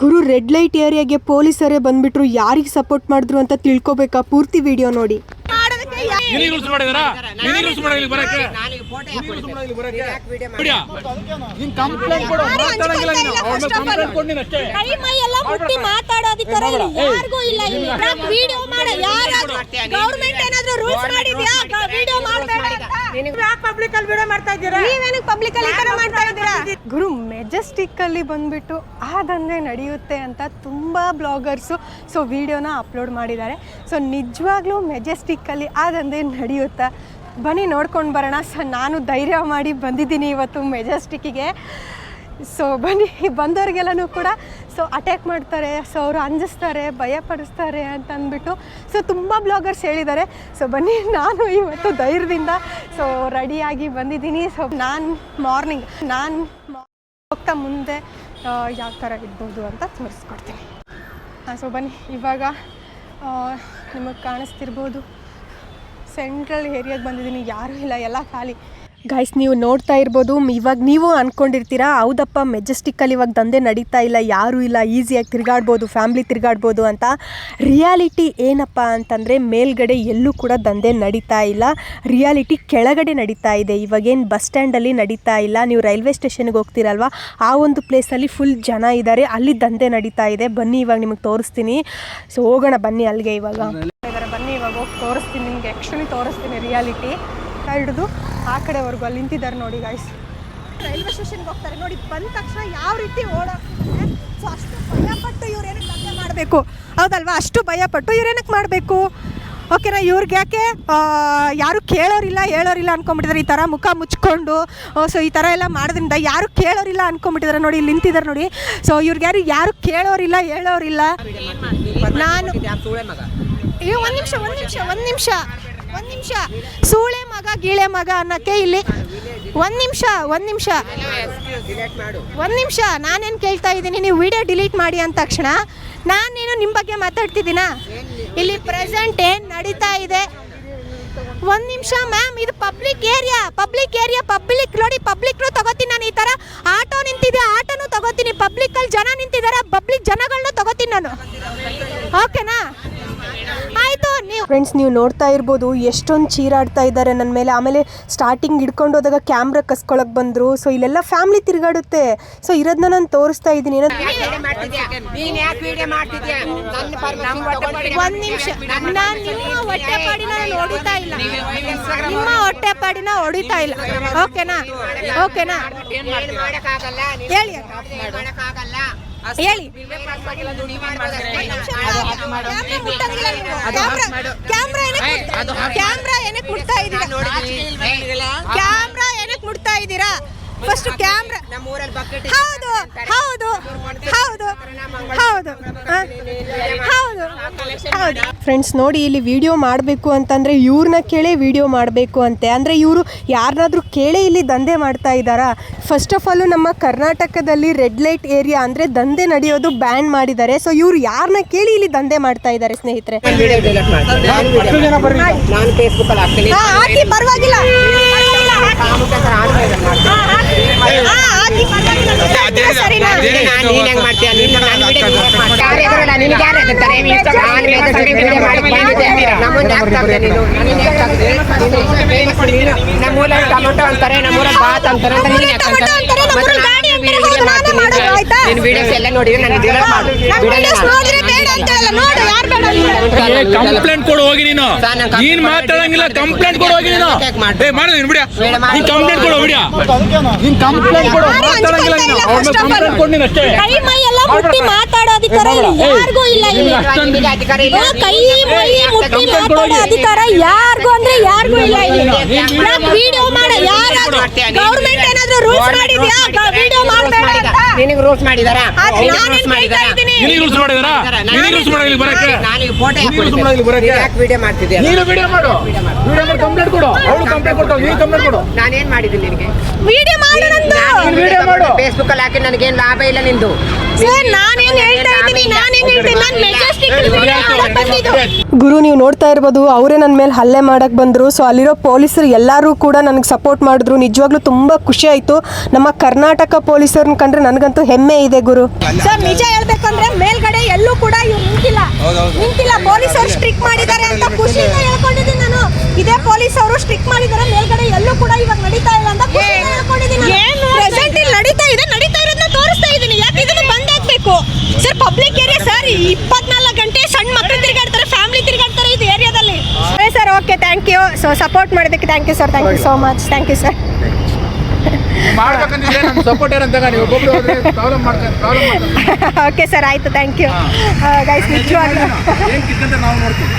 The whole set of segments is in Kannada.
ಗುರು ರೆಡ್ ಲೈಟ್ ಏರಿಯಾಗೆ ಪೊಲೀಸರೇ ಬಂದ್ಬಿಟ್ರು. ಯಾರಿಗೆ ಸಪೋರ್ಟ್ ಮಾಡಿದ್ರು ಅಂತ ತಿಳ್ಕೊಬೇಕಾ? ಪೂರ್ತಿ ವಿಡಿಯೋ ನೋಡಿ. ಗುರು ಮೆಜೆಸ್ಟಿಕ್ ಅಲ್ಲಿ ಬಂದ್ಬಿಟ್ಟು ಆ ದಂಧೆ ನಡೆಯುತ್ತೆ ಅಂತ ತುಂಬಾ ಬ್ಲಾಗರ್ಸು ವಿಡಿಯೋನ ಅಪ್ಲೋಡ್ ಮಾಡಿದ್ದಾರೆ. ಸೊ ನಿಜವಾಗ್ಲೂ ಮೆಜೆಸ್ಟಿಕ್ಕಲ್ಲಿ ಆ ದಂಧೆ ನಡೆಯುತ್ತಾ? ಬನ್ನಿ ನೋಡ್ಕೊಂಡು ಬರೋಣ. ನಾನು ಧೈರ್ಯ ಮಾಡಿ ಬಂದಿದ್ದೀನಿ ಇವತ್ತು ಮೆಜೆಸ್ಟಿಕ್ಕಿಗೆ. ಸೊ ಬನ್ನಿ, ಬಂದವ್ರಿಗೆಲ್ಲನೂ ಕೂಡ ಅಟ್ಯಾಕ್ ಮಾಡ್ತಾರೆ, ಅವರು ಅಂಜಿಸ್ತಾರೆ, ಭಯಪಡಿಸ್ತಾರೆ ಅಂತ ಅಂದ್ಬಿಟ್ಟು ತುಂಬ ಬ್ಲಾಗರ್ಸ್ ಹೇಳಿದ್ದಾರೆ. ಬನ್ನಿ, ನಾನು ಇವತ್ತು ಧೈರ್ಯದಿಂದ ರೆಡಿಯಾಗಿ ಬಂದಿದ್ದೀನಿ. ನಾನು ಮಾರ್ನಿಂಗ್ ಹೋಗ್ತಾ ಮುಂದೆ ಯಾವ ಥರ ಇರ್ಬೋದು ಅಂತ ತೋರಿಸ್ಕೊಡ್ತೀನಿ. ಬನ್ನಿ, ಇವಾಗ ನಿಮಗೆ ಕಾಣಿಸ್ತಿರ್ಬೋದು ಸೆಂಟ್ರಲ್ ಏರಿಯಾಗೆ ಬಂದಿದ್ದೀನಿ. ಯಾರೂ ಇಲ್ಲ, ಎಲ್ಲ ಖಾಲಿ. ಗೈಸ್, ನೀವು ನೋಡ್ತಾ ಇರ್ಬೋದು. ಇವಾಗ ನೀವು ಅಂದ್ಕೊಂಡಿರ್ತೀರಾ, ಹೌದಪ್ಪ ಮೆಜೆಸ್ಟಿಕ್ಕಲ್ಲಿ ಇವಾಗ ದಂಧೆ ನಡೀತಾ ಇಲ್ಲ, ಯಾರೂ ಇಲ್ಲ, ಈಸಿಯಾಗಿ ತಿರುಗಾಡ್ಬೋದು, ಫ್ಯಾಮ್ಲಿ ತಿರುಗಾಡ್ಬೋದು ಅಂತ. ರಿಯಾಲಿಟಿ ಏನಪ್ಪ ಅಂತಂದರೆ ಮೇಲ್ಗಡೆ ಎಲ್ಲೂ ಕೂಡ ದಂಧೆ ನಡೀತಾ ಇಲ್ಲ. ರಿಯಾಲಿಟಿ ಕೆಳಗಡೆ ನಡೀತಾ ಇದೆ. ಇವಾಗೇನು ಬಸ್ ಸ್ಟ್ಯಾಂಡಲ್ಲಿ ನಡೀತಾ ಇಲ್ಲ. ನೀವು ರೈಲ್ವೆ ಸ್ಟೇಷನ್ಗೆ ಹೋಗ್ತೀರಲ್ವ, ಆ ಒಂದು ಪ್ಲೇಸಲ್ಲಿ ಫುಲ್ ಜನ ಇದ್ದಾರೆ, ಅಲ್ಲಿ ದಂಧೆ ನಡೀತಾ ಇದೆ. ಬನ್ನಿ, ಇವಾಗ ನಿಮಗೆ ತೋರಿಸ್ತೀನಿ. ಹೋಗೋಣ ಬನ್ನಿ ಅಲ್ಲಿಗೆ. ಇವಾಗ ಬನ್ನಿ, ಇವಾಗ ಹೋಗಿ ತೋರಿಸ್ತೀನಿ ನಿಮಗೆ. ಆ್ಯಕ್ಚುಲಿ ತೋರಿಸ್ತೀನಿ ರಿಯಾಲಿಟಿ ಹಿಡಿದು ಆ ಕಡೆವರೆಗೂ ಅಲ್ಲಿ ನಿಂತಿದ್ದಾರೆ ನೋಡಿ ಗಾಯ್ಸ್. ರೈಲ್ವೆ ಸ್ಟೇಷನ್ಗೆ ಹೋಗ್ತಾರೆ ನೋಡಿ, ಬಂದ ತಕ್ಷಣ ಯಾವ ರೀತಿ ಓಡೋಗ್ತಾರೆ. ಅಷ್ಟು ಭಯಪಟ್ಟು ಇವ್ರು ಏನಕ್ಕೆ ದಂಧೆ ಮಾಡಬೇಕು? ಹೌದಲ್ವಾ? ಅಷ್ಟು ಭಯಪಟ್ಟು ಇವ್ರು ಏನಕ್ಕೆ ಮಾಡಬೇಕು? ಓಕೆನಾ? ಇವ್ರಿಗೆ ಯಾಕೆ ಯಾರು ಕೇಳೋರಿಲ್ಲ ಹೇಳೋರಿಲ್ಲ ಅಂದ್ಕೊಂಬಿಟ್ಟಿದ್ದಾರೆ. ಈ ಥರ ಮುಖ ಮುಚ್ಕೊಂಡು ಈ ಥರ ಎಲ್ಲ ಮಾಡೋದ್ರಿಂದ ಯಾರು ಕೇಳೋರಿಲ್ಲ ಅಂದ್ಕೊಂಬಿಟ್ಟಿದ್ದಾರೆ ನೋಡಿ, ಇಲ್ಲಿ ನಿಂತಿದ್ದಾರೆ ನೋಡಿ. ಇವ್ರಿಗೆ ಯಾರು ಕೇಳೋರಿಲ್ಲ ಹೇಳೋರಿಲ್ಲ. ನಾನು ಒಂದು ನಿಮಿಷ ಸೂಳೆ ಮಗ ಗೀಳೆ ಮಗ ಅನ್ನೋಕ್ಕೆ ಇಲ್ಲಿ ಒಂದು ನಿಮಿಷ ನಾನೇನು ಕೇಳ್ತಾ ಇದ್ದೀನಿ, ನೀವು ವಿಡಿಯೋ ಡಿಲೀಟ್ ಮಾಡಿ ಅಂದ ತಕ್ಷಣ ನಾನೇನು ನಿಮ್ಮ ಬಗ್ಗೆ ಮಾತಾಡ್ತಿದ್ದೀನಾ? ಇಲ್ಲಿ ಪ್ರೆಸೆಂಟ್ ಏನು ನಡೀತಾ ಇದೆ? ಒಂದು ನಿಮಿಷ ಮ್ಯಾಮ್, ಇದು ಪಬ್ಲಿಕ್ ಏರಿಯಾ ನೋಡಿ. ಪಬ್ಲಿಕ್ನು ತಗೋತೀನಿ ನಾನು. ಈ ಥರ ಆಟೋ ನಿಂತಿದೆ, ಆಟೋನು ತಗೋತೀನಿ. ಪಬ್ಲಿಕ್ಕಲ್ಲಿ ಜನ ನಿಂತಿದ್ದಾರೆ, ಪಬ್ಲಿಕ್ ಜನಗಳನ್ನೂ ತಗೋತೀನಿ ನಾನು. ಓಕೆನಾ? ಆಯಿತು. ಫ್ರೆಂಡ್ಸ್, ನೀವು ನೋಡ್ತಾ ಇರ್ಬೋದು ಎಷ್ಟೊಂದು ಚೀರಾಡ್ತಾ ಇದ್ದಾರೆ ನನ್ನ ಮೇಲೆ. ಆಮೇಲೆ ಸ್ಟಾರ್ಟಿಂಗ್ ಹಿಡ್ಕೊಂಡು ಹೋದಾಗ ಕ್ಯಾಮ್ರಾ ಕಸ್ಕೊಳಕ್ಕೆ ಬಂದರು. ಇಲ್ಲೆಲ್ಲ ಫ್ಯಾಮ್ಲಿ ತಿರುಗಾಡುತ್ತೆ. ಇರೋದನ್ನ ನಾನು ತೋರಿಸ್ತಾ ಇದ್ದೀನಿ. ಒಂದು ನಿಮಿಷ, ನಾನು ನಿಮ್ಮ ಹೊಟ್ಟೆಪಾಡಿನ ಹೊಡಿತಾ ಇಲ್ಲ, ನಿಮ್ಮ ಹೊಟ್ಟೆಪಾಡಿನ ಹೊಡಿತಾ ಇಲ್ಲ. ಓಕೆನಾ? ಹೇಳಿ ಕ್ಯಾಮ್ರಾ ಏನಕ್ಕೆ ಮುಟ್ತಾ ಇದ್ದೀರಾ? First camera. ಹೌದು. ಫ್ರೆಂಡ್ಸ್ ನೋಡಿ, ಇಲ್ಲಿ ವಿಡಿಯೋ ಮಾಡಬೇಕು ಅಂತಂದರೆ ಇವ್ರನ್ನ ಕೇಳೇ ವಿಡಿಯೋ ಮಾಡಬೇಕು ಅಂತೆ. ಅಂದರೆ ಇವರು ಯಾರನ್ನಾದ್ರೂ ಕೇಳೇ ಇಲ್ಲಿ ದಂಧೆ ಮಾಡ್ತಾ ಇದ್ದಾರಾ? ಫಸ್ಟ್ ಆಫ್ ಆಲು ನಮ್ಮ ಕರ್ನಾಟಕದಲ್ಲಿ ರೆಡ್ ಲೈಟ್ ಏರಿಯಾ ಅಂದರೆ ದಂಧೆ ನಡೆಯೋದು ಬ್ಯಾನ್ ಮಾಡಿದ್ದಾರೆ. ಇವ್ರು ಯಾರನ್ನ ಕೇಳಿ ಇಲ್ಲಿ ದಂಧೆ ಮಾಡ್ತಾ ಇದ್ದಾರೆ ಸ್ನೇಹಿತರೆ. ಪರವಾಗಿಲ್ಲ. ಟೊಮೆಟೊ ಅಂತಾರೆ, ನಮ್ಮೂರಲ್ಲಿ ಬಾತ್ ಅಂತಾರೆ ಅಂತ ಕಂಪ್ಲೇಂಟ್ ಕೊಡು ಹೋಗಿ. ನೀನು ನೀನ್ ಮಾತಾಡಂಗಿಲ್ಲ, ಕಂಪ್ಲೇಂಟ್ ಕೊಡು ಹೋಗಿ. ನೀನು ಕಂಪ್ಲೇಂಟ್ ಕೊಡು ಬಿಡ. ನೀನ್ ಕಂಪ್ಲೇಂಟ್ ಕೊಡು, ಮಾತಾಡಂಗಿಲ್ಲ. ಕೈ ಮೈ ಎಲ್ಲ ಮುಟ್ಟಿ ಮಾತಾಡೋ ಅಧಿಕಾರ ಯಾರಿಗೂ ಇಲ್ಲ. ಕೈ ಮೈ ಮುಟ್ಟಿ ಮಾತಾಡೋ ಅಧಿಕಾರ ಯಾರಿಗೂ ಅಂದ್ರೆ ಯಾರಿಗೂ ಇಲ್ಲ. ವಿಡಿಯೋ ಮಾಡ ಯಾರಾದ್ರೂ ಗೌರ್ಮೆಂಟ್ ಏನಾದ್ರೂ ರೂಲ್ಸ್ ಮಾಡಿದ್ಯಾ? ವಿಡಿಯೋ ಮಾಡಬೇಡ ಅಂತ ನಿನಗೆ ರೂಲ್ಸ್ ಮಾಡಿದಾರಾ? ರೂಲ್ಸ್ ಮಾಡಿದಾರಾ? ವಿಡಿಯೋ ಮಾಡ್ತಿದ್ಯಾ? ಕಂಪ್ಲೇಂಟ್ ಕೊಡು. ನಾನೇನ್ ಮಾಡಿದ್ದೀನಿ ನಿನಗೆ? ವಿಡಿಯೋ ಮಾಡು. ಫೇಸ್ಬುಕ್ ಅಲ್ಲಿ ಹಾಕಿ ನನಗೇನು ಲಾಭ ಇಲ್ಲ ನಿಂದು. ನಾನೇನ್ ಹೇಳ್ತಾ ಇದ್ದೀನಿ, ನಾನು ಮೆಜೆಸ್ಟಿಕ್ ಗುರು ನೀವು ನೋಡ್ತಾ ಇರ್ಬೋದು ಅವರೇ ನನ್ನ ಮೇಲೆ ಹಲ್ಲೆ ಮಾಡಕ್ಕೆ ಬಂದರು. ಸೊ ಅಲ್ಲಿರೋ ಪೊಲೀಸರು ಎಲ್ಲರೂ ಕೂಡ ನನಗೆ ಸಪೋರ್ಟ್ ಮಾಡಿದ್ರು. ನಿಜವಾಗ್ಲೂ ತುಂಬ ಖುಷಿ ಆಯಿತು. ನಮ್ಮ ಕರ್ನಾಟಕ ಪೊಲೀಸರನ್ನ ಕಂಡ್ರೆ ನನಗಂತೂ ಹೆಮ್ಮೆ ಇದೆ ಗುರು. ಸರ್ ನಿಜ ಹೇಳ್ಬೇಕಂದ್ರೆ ಮೇಲ್ಗಡೆ ಎಲ್ಲೂ ಕೂಡ ಇವ್ರು ನಿಂತಿಲ್ಲ. ಪೊಲೀಸರು ಸ್ಟ್ರಿಕ್ ಮಾಡಿದ್ದಾರೆ ಅಂತ ಖುಷಿಯಿಂದ ಹೇಳ್ಕೊಂಡಿದ್ದೀನಿ ನಾನು. ಇದೇ ಪೊಲೀಸರು ಸ್ಟ್ರಿಕ್ ಮಾಡಿದ್ದಾರೆ, ಮೇಲ್ಗಡೆ ಎಲ್ಲೂ ಕೂಡ ಇವಾಗ ನಡೀತಾ ಇಲ್ಲ ಅಂತ ಹೇಳ್ಕೊಂಡಿದ್ದೀನಿ. ಪ್ರೆಸೆಂಟ್ ಇಲ್ಲಿ ನಡೀತಾ ಇರೋದನ್ನ ತೋರಿಸ್ತಾ ಇದ್ದೀನಿ. ಯಾಕೆ ಇದನ್ನು ಬಂದ್ ಆಗ್ಬೇಕು ಸರ್? ಪಬ್ಲಿಕ್ ಏರಿಯಾ ಸರ್, 24 ಗಂಟೆ ಸಣ್ಣ ಮಕ್ಕಳು ತಿರುಗಾಡ್ತಾರೆ, ಫ್ಯಾಮಿಲಿ ತಿರುಗಾಡ್ತಾರೆ ಇದು ಏರಿಯಾದಲ್ಲಿ. Sir okay, thank you. So support ಮಾಡೋದಕ್ಕೆ thank you sir. Thank you so much. Thank you sir. ಮಾಡ್ಬೇಕಂತಿದ್ರೆ ನಮ್ಮ ಸಪೋರ್ಟರ್ ಅಂತ ನೀವು ಒಬ್ಬೊಬ್ರು ಹೋದ್ರೆ ಪ್ರಾಬ್ಲಮ್ ಮಾಡ್ತಾರೆ. ಓಕೆ ಸರ್, ಆಯಿತು. Thank you guys. ನಿಜವಾಗ್ಲೂ ನಾವು ನೋಡ್ತೀವಿ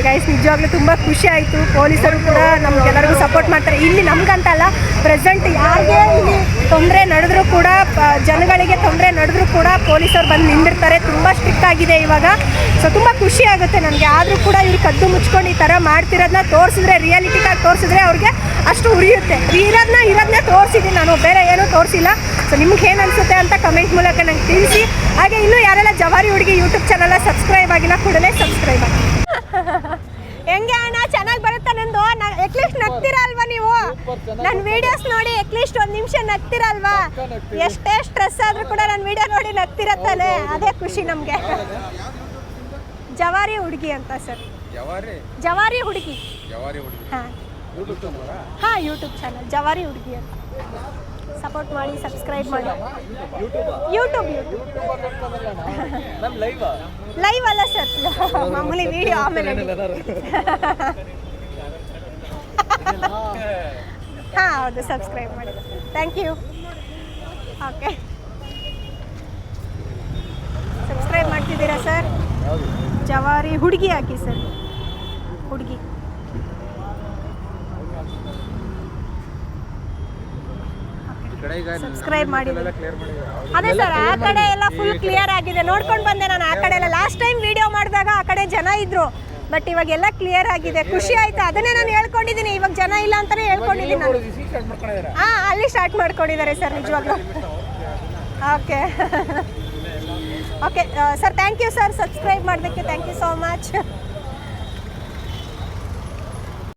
ಗೈಸ್, ನಿಜವಾಗ್ಲೂ ತುಂಬ ಖುಷಿ ಆಯಿತು. ಪೊಲೀಸರು ಕೂಡ ನಮಗೆಲ್ಲರಿಗೂ ಸಪೋರ್ಟ್ ಮಾಡ್ತಾರೆ. ಇಲ್ಲಿ ನಮಗಂತಲ್ಲ, ಪ್ರೆಸೆಂಟ್ ಯಾರಿಗೆ ಇಲ್ಲಿ ತೊಂದರೆ ನಡೆದ್ರೂ ಕೂಡ, ಜನಗಳಿಗೆ ತೊಂದರೆ ನಡೆದ್ರೂ ಕೂಡ ಪೊಲೀಸರು ಬಂದು ನಿಂದಿರ್ತಾರೆ. ತುಂಬ ಸ್ಟ್ರಿಕ್ಟ್ ಆಗಿದೆ ಇವಾಗ. ಸೊ ತುಂಬ ಖುಷಿ ಆಗುತ್ತೆ ನನಗೆ. ಆದರೂ ಕೂಡ ಇವ್ರು ಕದ್ದು ಮುಚ್ಕೊಂಡು ಈ ಥರ ಮಾಡ್ತಿರೋದನ್ನ ತೋರಿಸಿದ್ರೆ, ರಿಯಾಲಿಟಿಗಾಗಿ ತೋರಿಸಿದ್ರೆ ಅವ್ರಿಗೆ ಅಷ್ಟು ಉರಿಯುತ್ತೆ. ಇರೋದನ್ನ ತೋರಿಸಿದ್ದೀನಿ ನಾನು, ಬೇರೆ ಏನೂ ತೋರಿಸಿಲ್ಲ. ಸೊ ನಿಮ್ಗೆ ಏನು ಅನಿಸುತ್ತೆ ಅಂತ ಕಮೆಂಟ್ ಮೂಲಕ ನಂಗೆ ತಿಳಿಸಿ. ಹಾಗೆ ಇನ್ನೂ ಯಾರೆಲ್ಲ ಜವಾರಿ ಹುಡುಗಿ ಯೂಟ್ಯೂಬ್ ಚಾನಲ್ ಸಬ್ಸ್ಕ್ರೈಬ್ ಆಗಿಲ್ಲ ಕೂಡಲೇ ಸಬ್ಸ್ಕ್ರೈಬ್ ಆಗಿ. ಹೆಂಗೆ ಅಣ್ಣ, ಚೆನ್ನಾಗಿ ಬರುತ್ತಾ ನಂದು? ಅಟ್ಲೀಸ್ಟ್ ನಗ್ತೀರಾ ಅಲ್ವಾ ನೀವು? ನನ್ನ ವಿಡಿಯೋಸ್ ನೋಡಿ ಅಟ್ಲೀಸ್ಟ್ 1 ನಿಮಿಷ ನಗ್ತೀರಾ ಅಲ್ವಾ? ಎಷ್ಟೇ ಸ್ಟ್ರೆಸ್ ಆದರೂ ಕೂಡ ನನ್ನ ವಿಡಿಯೋ ನೋಡಿ ನಗ್ತಿರತ್ತಾನೆ, ಅದೇ ಖುಷಿ ನಮಗೆ. ಜವಾರಿ ಹುಡುಗಿ ಅಂತ ಸರ್. ಜವಾರಿ ಹುಡುಗಿ. ಹಾಂ ಯೂಟ್ಯೂಬ್ ಚಾನಲ್ ಜವಾರಿ ಹುಡುಗಿ ಅಂತ. ಸಪೋರ್ಟ್ ಮಾಡಿ, ಸಬ್ಸ್ಕ್ರೈಬ್ ಮಾಡಿ. ಯೂಟ್ಯೂಬ್ ಲೈವ್ ಅಲ್ಲ ಸರ್, ಮಾಮೂಲಿ ವಿಡಿಯೋ. ಆಮೇಲೆ ಹಾಂ ಹೌದು, ಸಬ್ಸ್ಕ್ರೈಬ್ ಮಾಡಿ. Thank you. ಓಕೆ, ಸಬ್ಸ್ಕ್ರೈಬ್ ಮಾಡ್ತಿದ್ದೀರಾ ಸರ್? ಜವಾರಿ ಹುಡುಗಿ ಹಾಕಿ ಸರ್, ಹುಡುಗಿ. ಸಬ್ಸ್ಕ್ರೈಬ್ ಮಾಡಿ. ಅದೇ ಸರ್, ಆ ಕಡೆ ಎಲ್ಲ ಫುಲ್ ಕ್ಲಿಯರ್ ಆಗಿದೆ. ನೋಡ್ಕೊಂಡು ಬಂದೆ ನಾನು ಆ ಕಡೆ ಎಲ್ಲ. ಲಾಸ್ಟ್ ಟೈಮ್ ವಿಡಿಯೋ ಮಾಡಿದಾಗ ಆ ಕಡೆ ಜನ ಇದ್ರು, ಬಟ್ ಇವಾಗೆಲ್ಲ ಕ್ಲಿಯರ್ ಆಗಿದೆ. ಖುಷಿ ಆಯ್ತು. ಅದನ್ನೇ ನಾನು ಹೇಳ್ಕೊಂಡಿದ್ದೀನಿ. ಇವಾಗ ಜನ ಇಲ್ಲ ಅಂತಾನೆ ಹೇಳ್ಕೊಂಡಿದ್ದೀನಿ ನಾನು. ಹಾಂ, ಅಲ್ಲಿ ಸ್ಟಾರ್ಟ್ ಮಾಡ್ಕೊಂಡಿದ್ದಾರೆ ಸರ್, ನಿಜವಾಗ್ಲೂ. Okay okay sir, thank you sir. Subscribe ಮಾಡೋದಕ್ಕೆ ಥ್ಯಾಂಕ್ ಯು ಸೋ ಮಚ್.